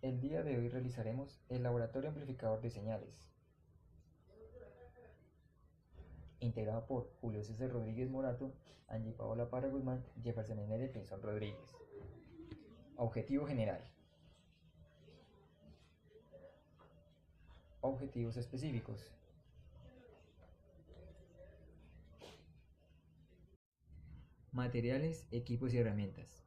El día de hoy realizaremos el laboratorio amplificador de señales, integrado por Julio César Rodríguez Morato, Angie Paola Parra Guzmán, Jefferson Enere Pinzón Rodríguez. Objetivo general. Objetivos específicos. Materiales, equipos y herramientas.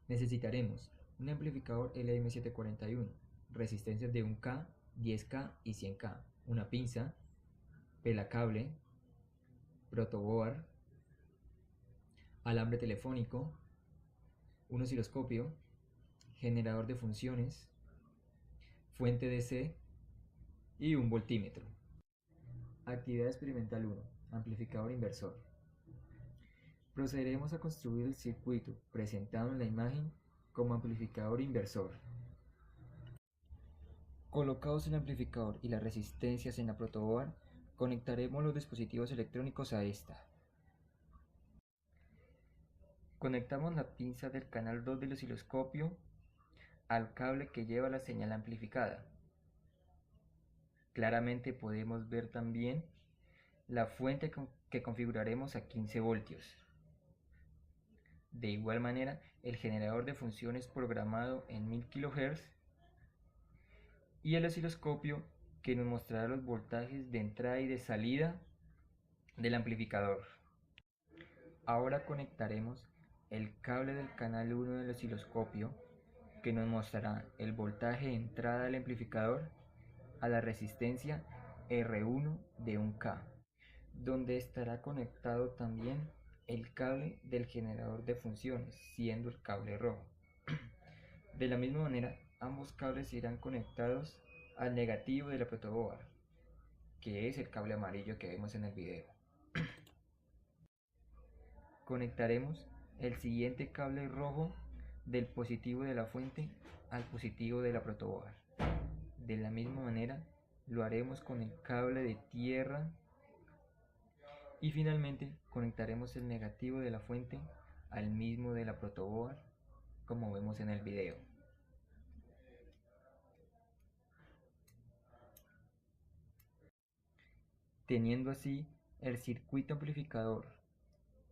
Necesitaremos un amplificador LM741, resistencias de 1K, 10K y 100K, una pinza, pelacable, protoboard, alambre telefónico, un osciloscopio, generador de funciones, fuente DC y un voltímetro. Actividad experimental 1. Amplificador inversor. Procederemos a construir el circuito presentado en la imagen como amplificador inversor. Colocados el amplificador y las resistencias en la protoboard, conectaremos los dispositivos electrónicos a esta. Conectamos la pinza del canal 2 del osciloscopio al cable que lleva la señal amplificada. Claramente podemos ver también la fuente que configuraremos a 15 voltios. De igual manera, el generador de funciones programado en 1000 kHz y el osciloscopio que nos mostrará los voltajes de entrada y de salida del amplificador. Ahora conectaremos el cable del canal 1 del osciloscopio que nos mostrará el voltaje de entrada del amplificador a la resistencia R1 de 1K, donde estará conectado también el cable del generador de funciones, siendo el cable rojo. De la misma manera, ambos cables irán conectados al negativo de la protoboard, que es el cable amarillo que vemos en el video. Conectaremos el siguiente cable rojo del positivo de la fuente al positivo de la protoboard. De la misma manera, lo haremos con el cable de tierra y finalmente conectaremos el negativo de la fuente al mismo de la protoboard, como vemos en el video. Teniendo así el circuito amplificador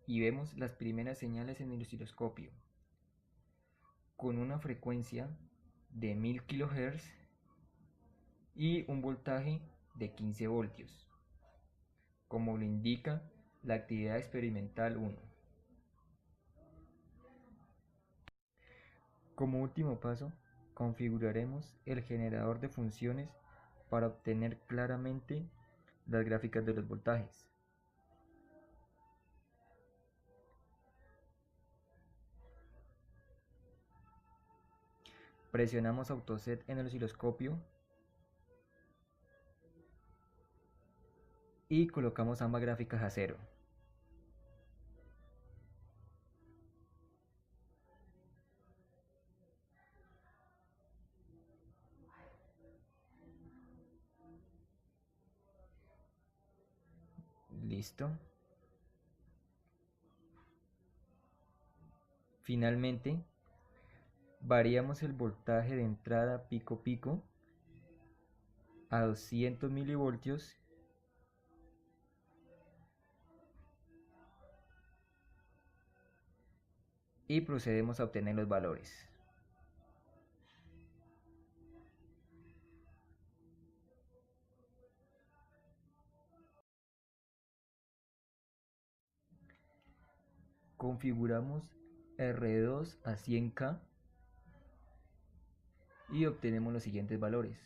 y vemos las primeras señales en el osciloscopio con una frecuencia de 1000 kHz y un voltaje de 15 voltios, como lo indica la actividad experimental 1. Como último paso, configuraremos el generador de funciones para obtener claramente las gráficas de los voltajes. Presionamos Autoset en el osciloscopio y colocamos ambas gráficas a 0. Listo. Finalmente, variamos el voltaje de entrada pico pico a 200 milivoltios y procedemos a obtener los valores. Configuramos R2 a 100K y obtenemos los siguientes valores.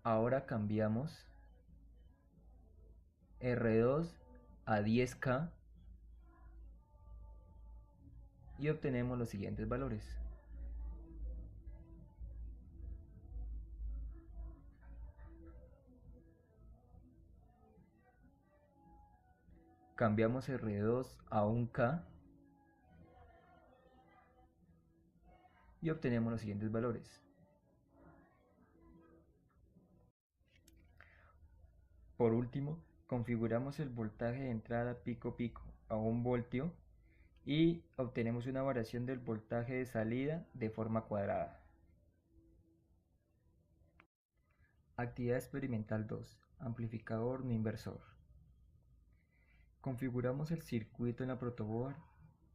Ahora cambiamos R2 a 10K y obtenemos los siguientes valores. Cambiamos R2 a 1K y obtenemos los siguientes valores. Por último, configuramos el voltaje de entrada pico pico a 1 voltio y obtenemos una variación del voltaje de salida de forma cuadrada. Actividad experimental 2. Amplificador no inversor. Configuramos el circuito en la protoboard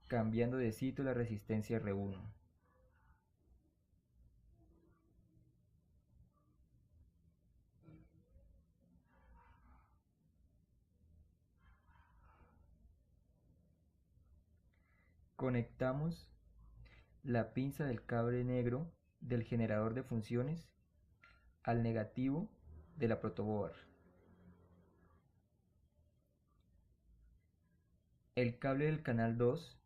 cambiando de sitio la resistencia R1. Conectamos la pinza del cable negro del generador de funciones al negativo de la protoboard. El cable del canal 2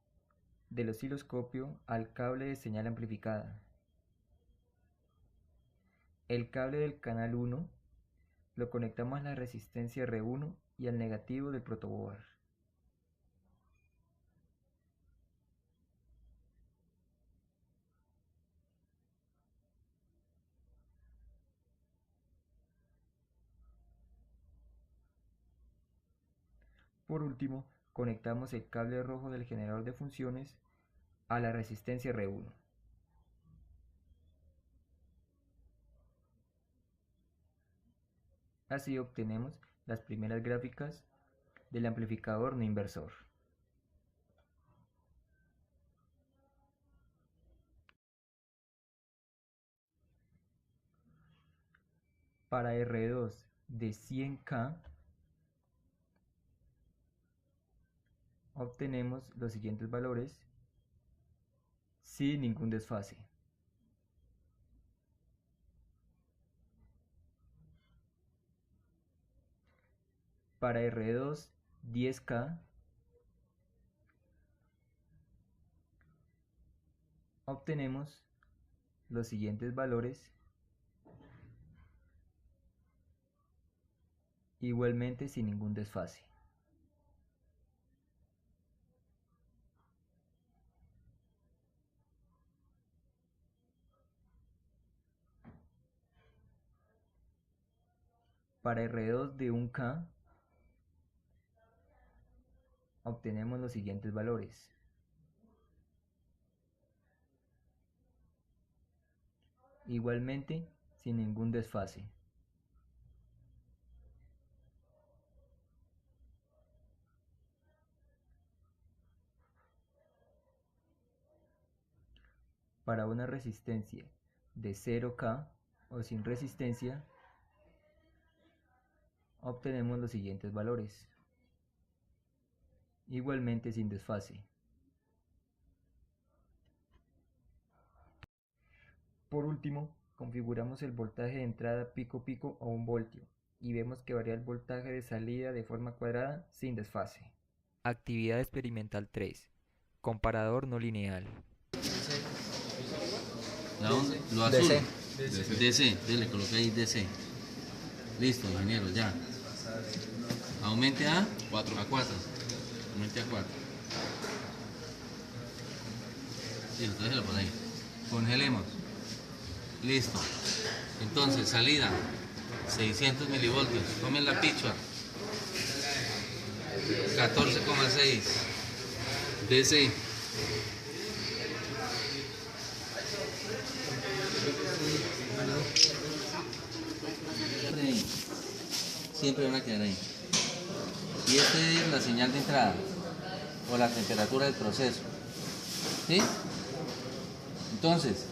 del osciloscopio al cable de señal amplificada. El cable del canal 1 lo conectamos a la resistencia R1 y al negativo del protoboard. Por último, conectamos el cable rojo del generador de funciones a la resistencia R1. Así obtenemos las primeras gráficas del amplificador no inversor. Para R2 de 100K obtenemos los siguientes valores sin ningún desfase. Para R2 10K obtenemos los siguientes valores igualmente sin ningún desfase. Para R2 de 1K obtenemos los siguientes valores. Igualmente sin ningún desfase. Para una resistencia de 0K o sin resistencia obtenemos los siguientes valores. Igualmente sin desfase. Por último, configuramos el voltaje de entrada pico pico a 1 voltio y vemos que varía el voltaje de salida de forma cuadrada sin desfase. Actividad experimental 3. Comparador no lineal. Lo azul. DC. DC. Le coloqué ahí DC. Listo, ingeniero, ya. Aumente a 4. A 4. Aumente a 4. Listo, déjelo por ahí. Congelemos. Listo. Entonces, salida 600 milivoltios. Tomen la picha. 14,6. DC. Siempre van a quedar ahí. Y esta es la señal de entrada o la temperatura del proceso. ¿Sí? Entonces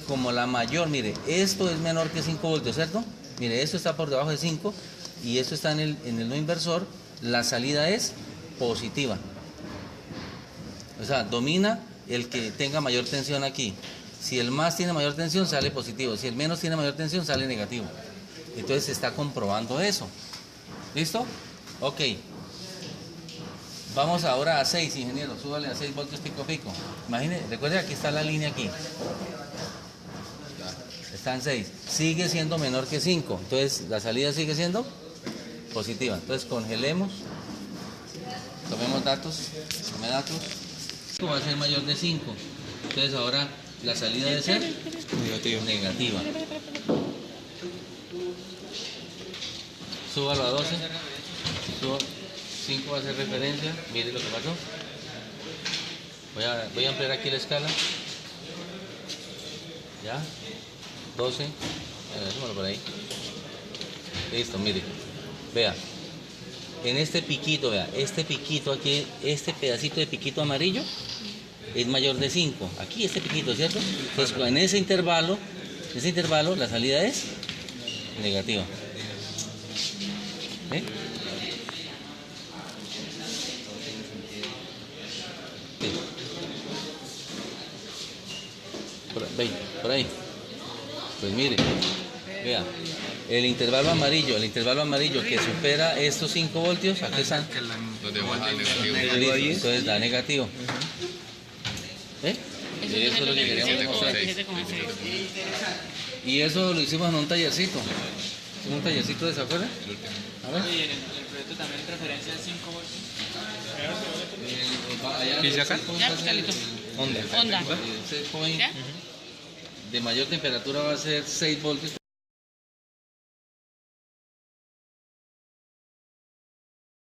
como la mayor, mire, esto es menor que 5 voltios, ¿cierto? Mire, esto está por debajo de 5 y esto está en el no inversor, la salida es positiva. O sea, domina el que tenga mayor tensión aquí. Si el más tiene mayor tensión, sale positivo. Si el menos tiene mayor tensión, sale negativo. Entonces se está comprobando eso. ¿Listo? Ok. Vamos ahora a 6, ingeniero. Súbale a 6 voltios pico pico. Imagine, recuerde que aquí está la línea aquí. Está en 6. Sigue siendo menor que 5. Entonces la salida sigue siendo positiva. Entonces congelemos. Tomemos datos. Tome datos. Va a ser mayor de 5. Entonces ahora la salida debe ser negativa. súbalo a 12. Subo 5 va a ser referencia. Mire lo que pasó. Voy a ampliar aquí la escala. Ya. 12. Súmalo por ahí. Listo, mire. Vea. En este piquito, vea. Este piquito aquí, este pedacito de piquito amarillo es mayor de 5. Aquí este piquito, ¿cierto? Entonces en ese intervalo la salida es negativa. ¿Ve? Sí. Por ahí. Pues mire, vea, el intervalo amarillo que supera estos 5 voltios, aquí están. Entonces da negativo. ¿Eh? Eso es lo que queríamos mostrar. Y eso lo hicimos en un tallercito. ¿Es un tallercito de esa afuera? A ver. Y en el proyecto también referencia de 5 voltios. ¿Dice acá? Ya, Carlito. Onda. Onda. De mayor temperatura va a ser 6 voltios.